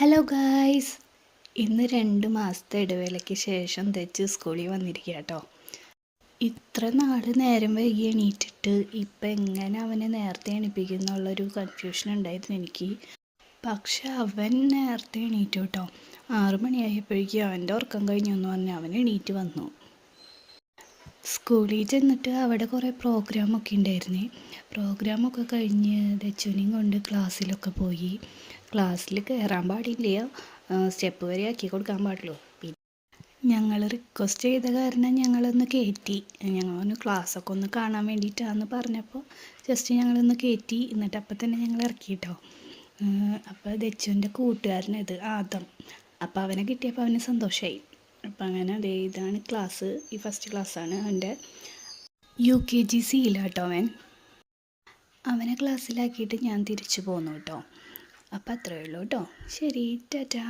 Hello guys, ഇന്ന് 2 മാസത്തെ ഇടവേളയ്ക്ക് ശേഷം തെച്ച് സ്കൂളിൽ വന്നിരിക്കുക കേട്ടോ. ഇത്ര നാൾ നേരം വൈകി എണീറ്റിട്ട് ഇപ്പം എങ്ങനെ അവനെ നേരത്തെ എണീപ്പിക്കുന്നുള്ളൊരു കൺഫ്യൂഷൻ ഉണ്ടായിരുന്നു എനിക്ക്. പക്ഷെ അവൻ നേരത്തെ എണീറ്റു കേട്ടോ. 6 മണിയായപ്പോഴേക്കും അവൻ്റെ ഉറക്കം കഴിഞ്ഞു എന്ന് പറഞ്ഞ് അവൻ എണീറ്റ് വന്നു. സ്കൂളിൽ ചെന്നിട്ട് അവിടെ കുറേ പ്രോഗ്രാമൊക്കെ ഉണ്ടായിരുന്നേ. പ്രോഗ്രാമൊക്കെ കഴിഞ്ഞ് ദച്ചുവിനെയും കൊണ്ട് ക്ലാസ്സിലൊക്കെ പോയി. ക്ലാസ്സിൽ കയറാൻ പാടില്ല, സ്റ്റെപ്പ് വരെ ആക്കി കൊടുക്കാൻ പാടുള്ളൂ. പിന്നെ ഞങ്ങൾ റിക്വസ്റ്റ് ചെയ്ത കാരണം ഞങ്ങളൊന്ന് കയറ്റി. ഞങ്ങളൊന്ന് ക്ലാസ്സൊക്കെ ഒന്ന് കാണാൻ വേണ്ടിയിട്ടാണെന്ന് പറഞ്ഞപ്പോൾ ജസ്റ്റ് ഞങ്ങളൊന്ന് കയറ്റി. എന്നിട്ട് അപ്പം തന്നെ ഞങ്ങൾ ഇറക്കി കേട്ടോ. അപ്പോൾ ദച്ചുവിൻ്റെ കൂട്ടുകാരനത് ആദം, അപ്പോൾ അവനെ കിട്ടിയപ്പോൾ അവന് സന്തോഷമായി. അപ്പം അങ്ങനെ അതേ ഇതാണ് ക്ലാസ്. ഈ ഫസ്റ്റ് ക്ലാസ്സാണ് അവൻ്റെ. UKG-C കേട്ടോ. അവനെ ക്ലാസ്സിലാക്കിയിട്ട് ഞാൻ തിരിച്ചു പോന്നു കേട്ടോ. അപ്പം അത്രയേ ഉള്ളൂ കേട്ടോ. ശരി, ടാറ്റാ.